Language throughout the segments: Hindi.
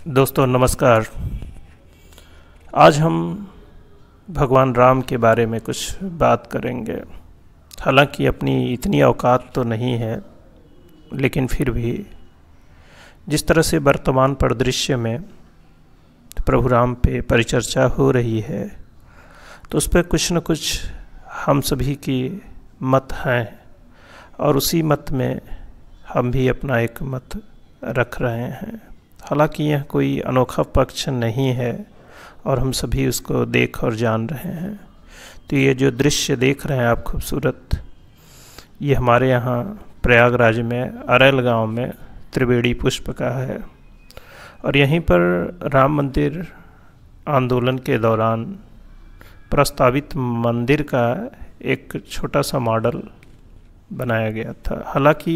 दोस्तों नमस्कार। आज हम भगवान राम के बारे में कुछ बात करेंगे। हालांकि अपनी इतनी औकात तो नहीं है, लेकिन फिर भी जिस तरह से वर्तमान परिदृश्य में प्रभु राम पे परिचर्चा हो रही है, तो उस पर कुछ न कुछ हम सभी की मत हैं और उसी मत में हम भी अपना एक मत रख रहे हैं। हालांकि यह कोई अनोखा पक्ष नहीं है और हम सभी उसको देख और जान रहे हैं। तो ये जो दृश्य देख रहे हैं आप खूबसूरत, ये हमारे यहाँ प्रयागराज में अरैल गांव में त्रिवेणी पुष्प का है। और यहीं पर राम मंदिर आंदोलन के दौरान प्रस्तावित मंदिर का एक छोटा सा मॉडल बनाया गया था। हालांकि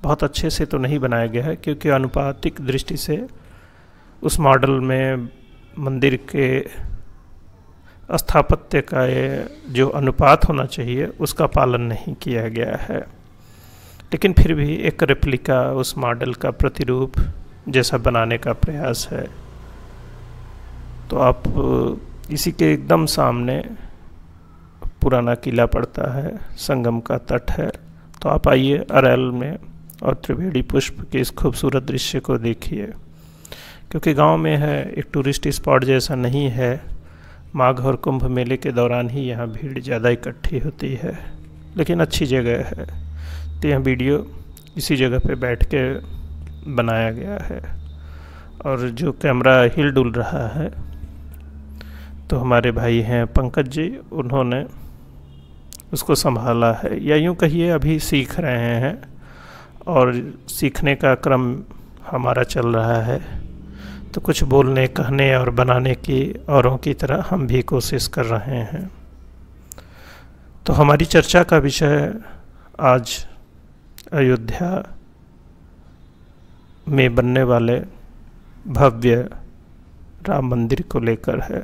बहुत अच्छे से तो नहीं बनाया गया है, क्योंकि अनुपातिक दृष्टि से उस मॉडल में मंदिर के स्थापत्य का जो अनुपात होना चाहिए उसका पालन नहीं किया गया है। लेकिन फिर भी एक रेप्लिका उस मॉडल का प्रतिरूप जैसा बनाने का प्रयास है। तो आप इसी के एकदम सामने पुराना किला पड़ता है, संगम का तट है। तो आप आइए अरैल में और त्रिवेणी पुष्प के इस खूबसूरत दृश्य को देखिए। क्योंकि गांव में है, एक टूरिस्ट स्पॉट जैसा नहीं है। माघ और कुंभ मेले के दौरान ही यहाँ भीड़ ज़्यादा इकट्ठी होती है, लेकिन अच्छी जगह है। तो यह वीडियो इसी जगह पे बैठ के बनाया गया है। और जो कैमरा हिल डुल रहा है, तो हमारे भाई हैं पंकज जी, उन्होंने उसको संभाला है, या यूँ कहिए अभी सीख रहे हैं और सीखने का क्रम हमारा चल रहा है। तो कुछ बोलने, कहने और बनाने की औरों की तरह हम भी कोशिश कर रहे हैं। तो हमारी चर्चा का विषय आज अयोध्या में बनने वाले भव्य राम मंदिर को लेकर है।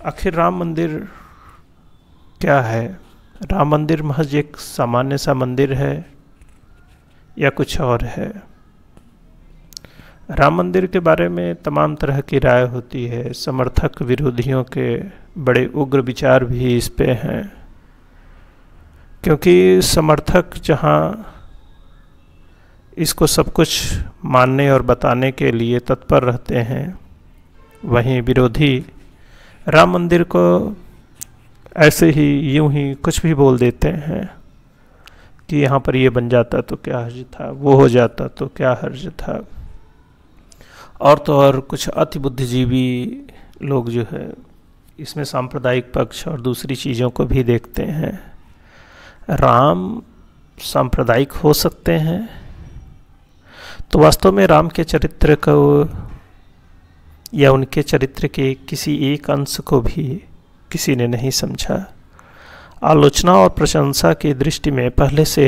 आखिर राम मंदिर क्या है? राम मंदिर महज एक सामान्य सा मंदिर है या कुछ और है? राम मंदिर के बारे में तमाम तरह की राय होती है। समर्थक विरोधियों के बड़े उग्र विचार भी इस पे हैं, क्योंकि समर्थक जहाँ इसको सब कुछ मानने और बताने के लिए तत्पर रहते हैं, वहीं विरोधी राम मंदिर को ऐसे ही यूं ही कुछ भी बोल देते हैं कि यहाँ पर ये बन जाता तो क्या हर्ज था, वो हो जाता तो क्या हर्ज था। और तो और कुछ अति बुद्धिजीवी लोग जो है इसमें सांप्रदायिक पक्ष और दूसरी चीज़ों को भी देखते हैं। राम सांप्रदायिक हो सकते हैं? तो वास्तव में राम के चरित्र को या उनके चरित्र के किसी एक अंश को भी किसी ने नहीं समझा। आलोचना और प्रशंसा की दृष्टि में पहले से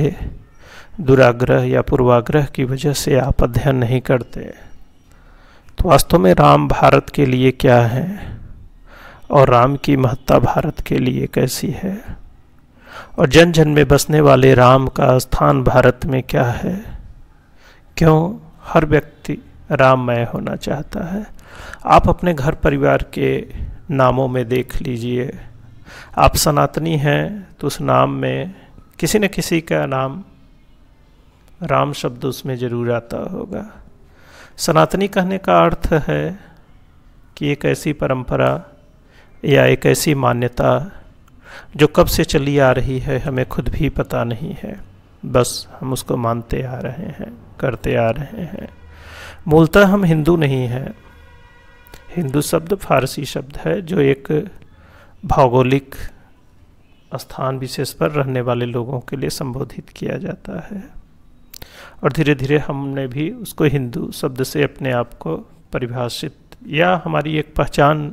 दुराग्रह या पूर्वाग्रह की वजह से आप अध्ययन नहीं करते। तो वास्तव में राम भारत के लिए क्या है और राम की महत्ता भारत के लिए कैसी है, और जन जन में बसने वाले राम का स्थान भारत में क्या है? क्यों हर व्यक्ति राममय होना चाहता है? आप अपने घर परिवार के नामों में देख लीजिए। आप सनातनी हैं तो उस नाम में किसी न किसी का नाम राम शब्द उसमें जरूर आता होगा। सनातनी कहने का अर्थ है कि एक ऐसी परंपरा या एक ऐसी मान्यता जो कब से चली आ रही है हमें खुद भी पता नहीं है, बस हम उसको मानते आ रहे हैं, करते आ रहे हैं। मूलतः हम हिंदू नहीं हैं। हिंदू शब्द फारसी शब्द है, जो एक भौगोलिक स्थान विशेष पर रहने वाले लोगों के लिए संबोधित किया जाता है। और धीरे धीरे हमने भी उसको हिंदू शब्द से अपने आप को परिभाषित, या हमारी एक पहचान,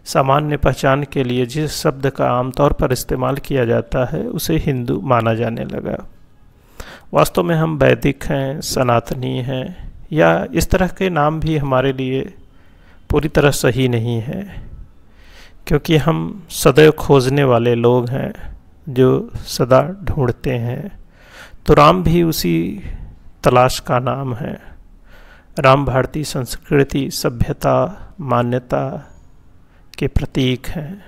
सामान्य पहचान के लिए जिस शब्द का आमतौर पर इस्तेमाल किया जाता है उसे हिंदू माना जाने लगा। वास्तव में हम वैदिक हैं, सनातनी हैं, या इस तरह के नाम भी हमारे लिए पूरी तरह सही नहीं है, क्योंकि हम सदैव खोजने वाले लोग हैं जो सदा ढूंढते हैं। तो राम भी उसी तलाश का नाम है। राम भारतीय संस्कृति, सभ्यता, मान्यता के प्रतीक हैं।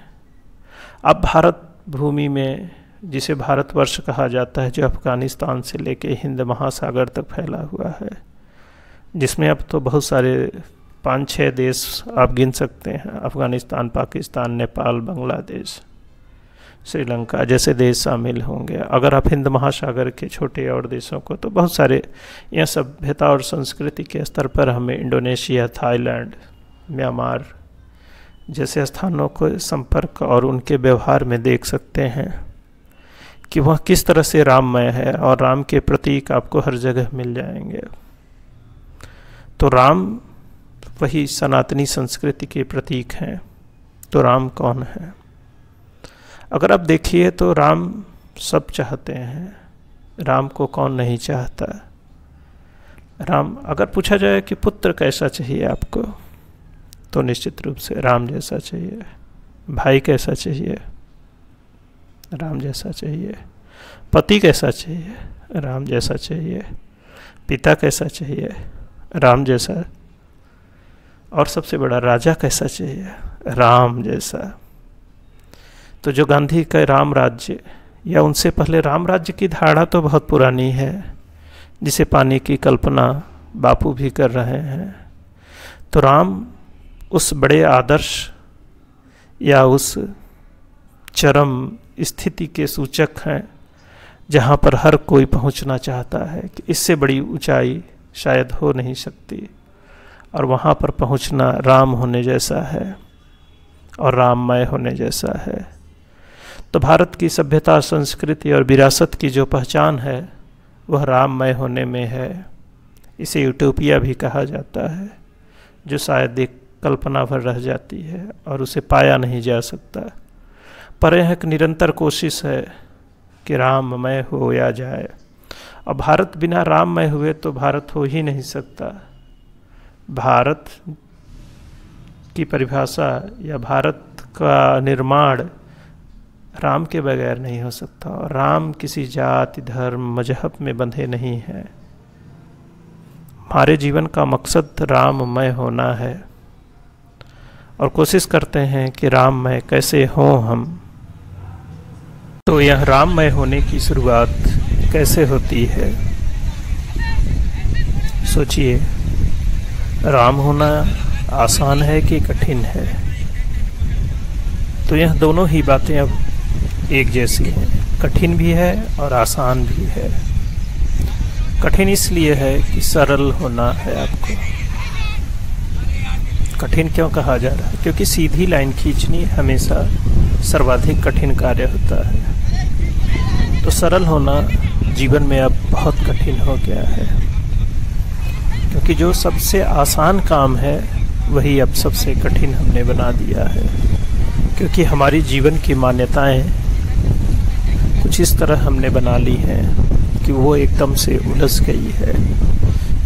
अब भारत भूमि में, जिसे भारतवर्ष कहा जाता है, जो अफ़गानिस्तान से लेके हिंद महासागर तक फैला हुआ है, जिसमें अब तो बहुत सारे 5-6 देश आप गिन सकते हैं, अफ़गानिस्तान, पाकिस्तान, नेपाल, बांग्लादेश, श्रीलंका जैसे देश शामिल होंगे। अगर आप हिंद महासागर के छोटे और देशों को, तो बहुत सारे यह सभ्यता और संस्कृति के स्तर पर हमें इंडोनेशिया, थाईलैंड, म्यांमार जैसे स्थानों को संपर्क और उनके व्यवहार में देख सकते हैं कि वह किस तरह से राममय है, और राम के प्रतीक आपको हर जगह मिल जाएंगे। तो राम वही सनातनी संस्कृति के प्रतीक हैं। तो राम कौन है? अगर आप देखिए तो राम सब चाहते हैं, राम को कौन नहीं चाहता। राम, अगर पूछा जाए कि पुत्र कैसा चाहिए आपको, तो निश्चित रूप से राम जैसा चाहिए। भाई कैसा चाहिए? राम जैसा चाहिए। पति कैसा चाहिए? राम जैसा चाहिए। पिता कैसा चाहिए? राम जैसा। और सबसे बड़ा राजा कैसा चाहिए? राम जैसा। तो जो गांधी का राम राज्य, या उनसे पहले राम राज्य की धारणा तो बहुत पुरानी है, जिसे पाने की कल्पना बापू भी कर रहे हैं। तो राम उस बड़े आदर्श या उस चरम स्थिति के सूचक हैं जहाँ पर हर कोई पहुँचना चाहता है कि इससे बड़ी ऊंचाई शायद हो नहीं सकती, और वहाँ पर पहुँचना राम होने जैसा है और राममय होने जैसा है। तो भारत की सभ्यता, संस्कृति और विरासत की जो पहचान है वह राममय होने में है। इसे यूटोपिया भी कहा जाता है, जो शायद एक कल्पना भर रह जाती है और उसे पाया नहीं जा सकता। पर यह एक निरंतर कोशिश है कि राममय हो या जाए। अब भारत बिना राममय हुए तो भारत हो ही नहीं सकता। भारत की परिभाषा या भारत का निर्माण राम के बगैर नहीं हो सकता, और राम किसी जाति, धर्म, मजहब में बंधे नहीं हैं। हमारे जीवन का मकसद राममय होना है, और कोशिश करते हैं कि राममय कैसे हों हम। तो यह राममय होने की शुरुआत कैसे होती है? सोचिए, राम होना आसान है कि कठिन है? तो यह दोनों ही बातें अब एक जैसी हैं। कठिन भी है और आसान भी है। कठिन इसलिए है कि सरल होना है आपको। कठिन क्यों कहा जा रहा है? क्योंकि सीधी लाइन खींचनी हमेशा सर्वाधिक कठिन कार्य होता है। तो सरल होना जीवन में अब बहुत कठिन हो गया है, क्योंकि जो सबसे आसान काम है वही अब सबसे कठिन हमने बना दिया है। क्योंकि हमारी जीवन की मान्यताएं कुछ इस तरह हमने बना ली हैं कि वो एकदम से उलझ गई है।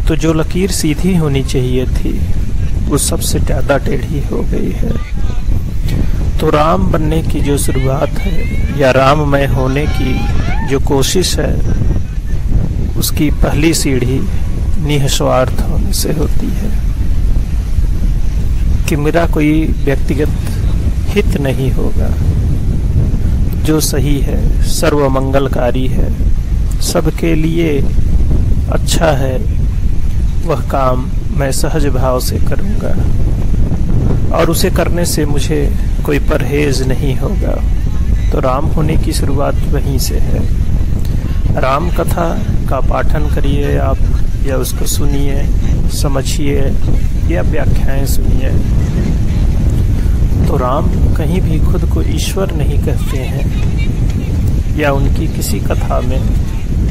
तो जो लकीर सीधी होनी चाहिए थी वो सबसे ज़्यादा टेढ़ी हो गई है। तो राम बनने की जो शुरुआत है, या राममय होने की जो कोशिश है, उसकी पहली सीढ़ी निस्वार्थ होने से होती है कि मेरा कोई व्यक्तिगत हित नहीं होगा। जो सही है, सर्वमंगलकारी है, सबके लिए अच्छा है, वह काम मैं सहज भाव से करूँगा, और उसे करने से मुझे कोई परहेज नहीं होगा। तो राम होने की शुरुआत वहीं से है। राम कथा का पाठन करिए आप, या उसको सुनिए, समझिए, या व्याख्याएं सुनिए। तो राम कहीं भी खुद को ईश्वर नहीं कहते हैं, या उनकी किसी कथा में,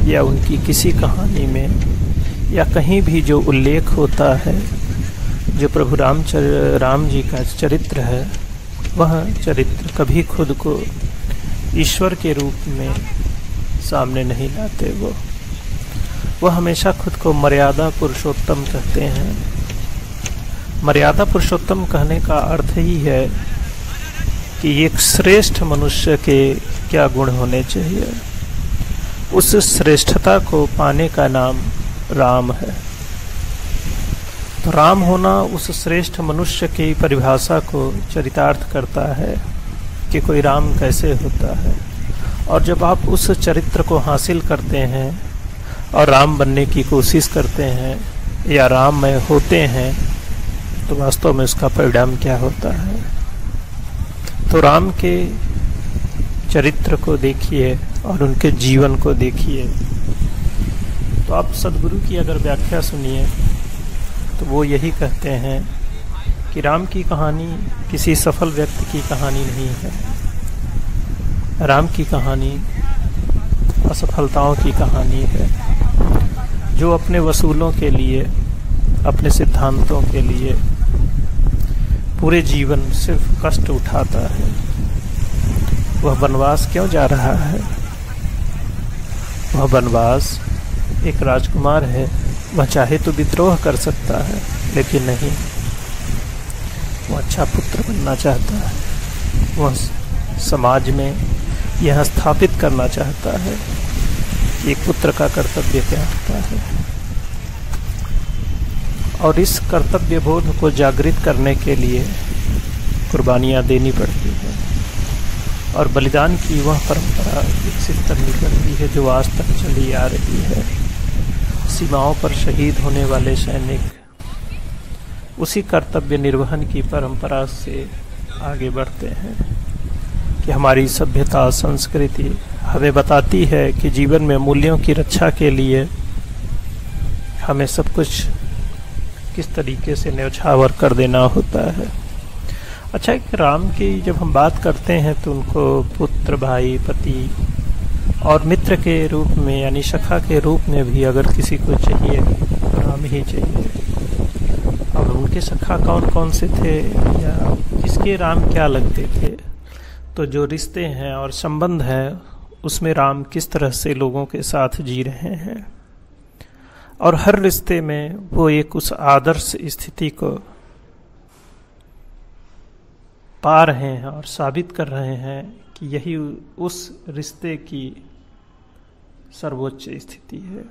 या उनकी किसी कहानी में, या कहीं भी जो उल्लेख होता है, जो प्रभु राम जी का चरित्र है, वह चरित्र कभी खुद को ईश्वर के रूप में सामने नहीं लाते। वो हमेशा खुद को मर्यादा पुरुषोत्तम कहते हैं। मर्यादा पुरुषोत्तम कहने का अर्थ ही है कि एक श्रेष्ठ मनुष्य के क्या गुण होने चाहिए। उस श्रेष्ठता को पाने का नाम राम है। तो राम होना उस श्रेष्ठ मनुष्य की परिभाषा को चरितार्थ करता है कि कोई राम कैसे होता है। और जब आप उस चरित्र को हासिल करते हैं और राम बनने की कोशिश करते हैं या राममय होते हैं, तो वास्तव में उसका परिणाम क्या होता है। तो राम के चरित्र को देखिए और उनके जीवन को देखिए। तो आप सदगुरु की अगर व्याख्या सुनिए तो वो यही कहते हैं कि राम की कहानी किसी सफल व्यक्ति की कहानी नहीं है। राम की कहानी असफलताओं की कहानी है, जो अपने वसूलों के लिए, अपने सिद्धांतों के लिए पूरे जीवन सिर्फ कष्ट उठाता है। वह वनवास क्यों जा रहा है? वह वनवास, एक राजकुमार है, वह चाहे तो विद्रोह कर सकता है, लेकिन नहीं, वह अच्छा पुत्र बनना चाहता है। वह समाज में यह स्थापित करना चाहता है कि एक पुत्र का कर्तव्य क्या होता है। और इस कर्तव्य बोध को जागृत करने के लिए कुर्बानियाँ देनी पड़ती हैं और बलिदान की वह परंपरा विकसित करनी पड़ती है जो आज तक चली आ रही है। सीमाओं पर शहीद होने वाले सैनिक उसी कर्तव्य निर्वहन की परंपरा से आगे बढ़ते हैं कि हमारी सभ्यता, संस्कृति हमें बताती है कि जीवन में मूल्यों की रक्षा के लिए हमें सब कुछ किस तरीके से न्यौछावर कर देना होता है। अच्छा, एक राम की जब हम बात करते हैं तो उनको पुत्र, भाई, पति और मित्र के रूप में, यानी सखा के रूप में भी अगर किसी को चाहिए तो राम ही चाहिए। अब उनके सखा कौन कौन से थे या किसके राम क्या लगते थे? तो जो रिश्ते हैं और संबंध हैं उसमें राम किस तरह से लोगों के साथ जी रहे हैं, और हर रिश्ते में वो एक उस आदर्श स्थिति को पा रहे हैं और साबित कर रहे हैं कि यही उस रिश्ते की सर्वोच्च स्थिति है।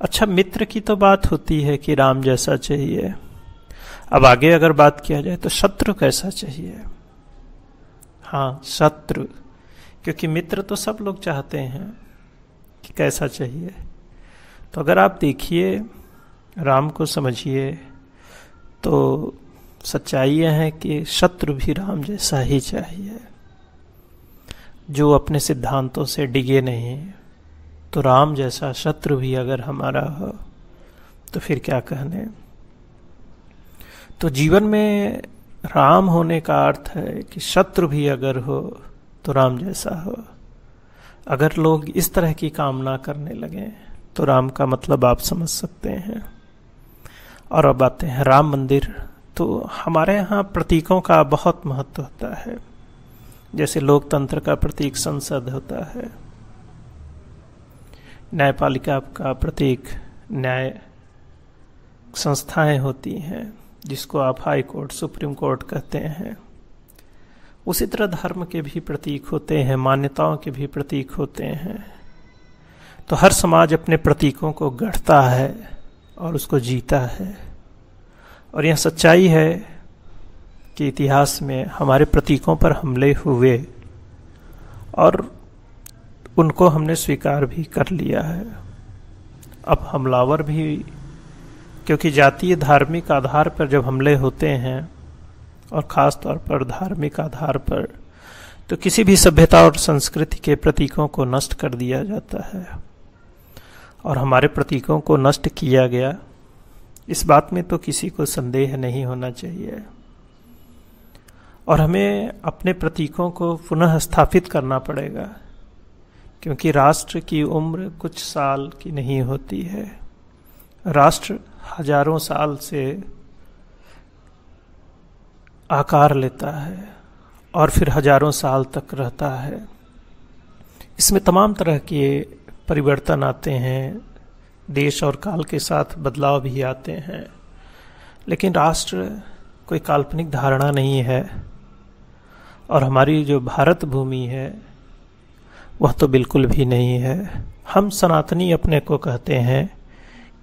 अच्छा, मित्र की तो बात होती है कि राम जैसा चाहिए। अब आगे अगर बात किया जाए तो शत्रु कैसा चाहिए? हाँ, शत्रु, क्योंकि मित्र तो सब लोग चाहते हैं कि कैसा चाहिए। तो अगर आप देखिए, राम को समझिए, तो सच्चाई यह है कि शत्रु भी राम जैसा ही चाहिए, जो अपने सिद्धांतों से डिगे नहीं। तो राम जैसा शत्रु भी अगर हमारा हो तो फिर क्या कहने। तो जीवन में राम होने का अर्थ है कि शत्रु भी अगर हो तो राम जैसा हो। अगर लोग इस तरह की कामना करने लगें तो राम का मतलब आप समझ सकते हैं। और अब आते हैं राम मंदिर। तो हमारे यहाँ प्रतीकों का बहुत महत्व होता है। जैसे लोकतंत्र का प्रतीक संसद होता है, न्यायपालिका का प्रतीक न्याय संस्थाएं होती हैं, जिसको आप हाई कोर्ट, सुप्रीम कोर्ट कहते हैं। उसी तरह धर्म के भी प्रतीक होते हैं, मान्यताओं के भी प्रतीक होते हैं। तो हर समाज अपने प्रतीकों को गढ़ता है और उसको जीता है। और यह सच्चाई है कि इतिहास में हमारे प्रतीकों पर हमले हुए और उनको हमने स्वीकार भी कर लिया है। अब हमलावर भी, क्योंकि जातीय धार्मिक आधार पर जब हमले होते हैं और ख़ास तौर पर धार्मिक आधार पर, तो किसी भी सभ्यता और संस्कृति के प्रतीकों को नष्ट कर दिया जाता है। और हमारे प्रतीकों को नष्ट किया गया, इस बात में तो किसी को संदेह नहीं होना चाहिए। और हमें अपने प्रतीकों को पुनः स्थापित करना पड़ेगा, क्योंकि राष्ट्र की उम्र कुछ साल की नहीं होती है। राष्ट्र हजारों साल से आकार लेता है और फिर हजारों साल तक रहता है। इसमें तमाम तरह के परिवर्तन आते हैं, देश और काल के साथ बदलाव भी आते हैं। लेकिन राष्ट्र कोई काल्पनिक धारणा नहीं है। और हमारी जो भारत भूमि है वह तो बिल्कुल भी नहीं है। हम सनातनी अपने को कहते हैं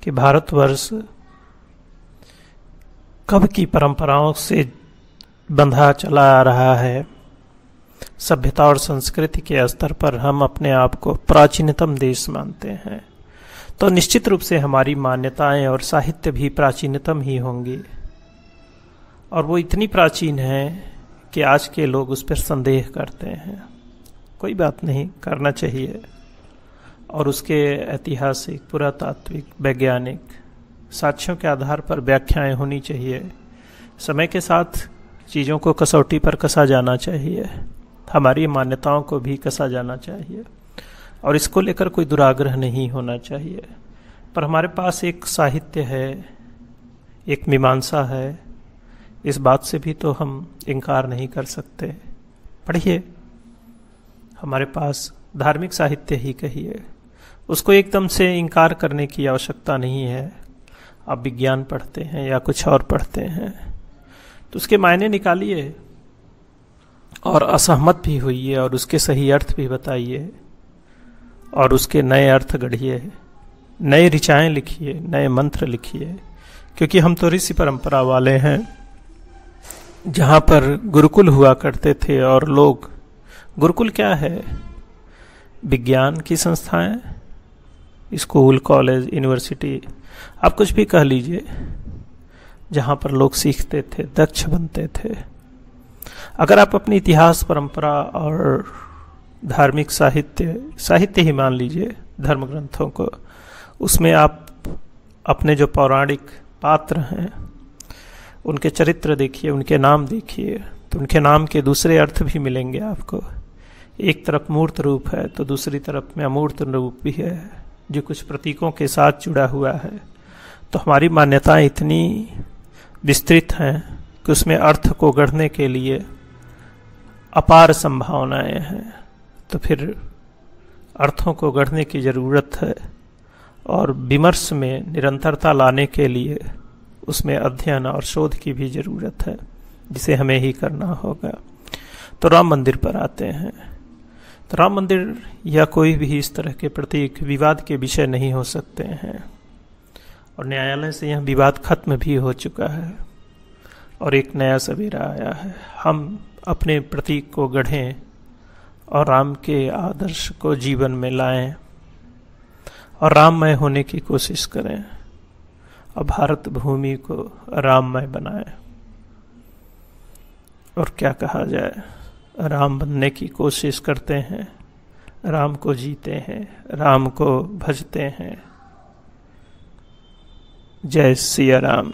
कि भारतवर्ष कब की परंपराओं से बंधा चला आ रहा है। सभ्यता और संस्कृति के स्तर पर हम अपने आप को प्राचीनतम देश मानते हैं, तो निश्चित रूप से हमारी मान्यताएं और साहित्य भी प्राचीनतम ही होंगी। और वो इतनी प्राचीन है कि आज के लोग उस पर संदेह करते हैं। कोई बात नहीं, करना चाहिए। और उसके ऐतिहासिक, पुरातात्विक, वैज्ञानिक साक्ष्यों के आधार पर व्याख्याएं होनी चाहिए। समय के साथ चीज़ों को कसौटी पर कसा जाना चाहिए, हमारी मान्यताओं को भी कसा जाना चाहिए, और इसको लेकर कोई दुराग्रह नहीं होना चाहिए। पर हमारे पास एक साहित्य है, एक मीमांसा है, इस बात से भी तो हम इनकार नहीं कर सकते। पढ़िए, हमारे पास धार्मिक साहित्य ही कहिए, उसको एकदम से इनकार करने की आवश्यकता नहीं है। आप विज्ञान पढ़ते हैं या कुछ और पढ़ते हैं तो उसके मायने निकालिए और असहमत भी होइए और उसके सही अर्थ भी बताइए और उसके नए अर्थ गढ़िए, नए ऋचाएं लिखिए, नए मंत्र लिखिए। क्योंकि हम तो ऋषि परंपरा वाले हैं, जहाँ पर गुरुकुल हुआ करते थे। और लोग, गुरुकुल क्या है? विज्ञान की संस्थाएं, स्कूल, कॉलेज, यूनिवर्सिटी, आप कुछ भी कह लीजिए, जहाँ पर लोग सीखते थे, दक्ष बनते थे। अगर आप अपनी इतिहास, परंपरा और धार्मिक साहित्य ही मान लीजिए, धर्म ग्रंथों को, उसमें आप अपने जो पौराणिक पात्र हैं उनके चरित्र देखिए, उनके नाम देखिए, तो उनके नाम के दूसरे अर्थ भी मिलेंगे आपको। एक तरफ मूर्त रूप है तो दूसरी तरफ में अमूर्त रूप भी है, जो कुछ प्रतीकों के साथ जुड़ा हुआ है। तो हमारी मान्यताएं इतनी विस्तृत हैं कि उसमें अर्थ को गढ़ने के लिए अपार संभावनाएं हैं। तो फिर अर्थों को गढ़ने की ज़रूरत है और विमर्श में निरंतरता लाने के लिए उसमें अध्ययन और शोध की भी ज़रूरत है, जिसे हमें ही करना होगा। तो राम मंदिर पर आते हैं। तो राम मंदिर या कोई भी इस तरह के प्रतीक विवाद के विषय नहीं हो सकते हैं, और न्यायालय से यह विवाद खत्म भी हो चुका है और एक नया सवेरा आया है। हम अपने प्रतीक को गढ़ें और राम के आदर्श को जीवन में लाएं और राममय होने की कोशिश करें और भारत भूमि को राममय बनाएं। और क्या कहा जाए, राम बनने की कोशिश करते हैं, राम को जीते हैं, राम को भजते हैं। जय सिया राम।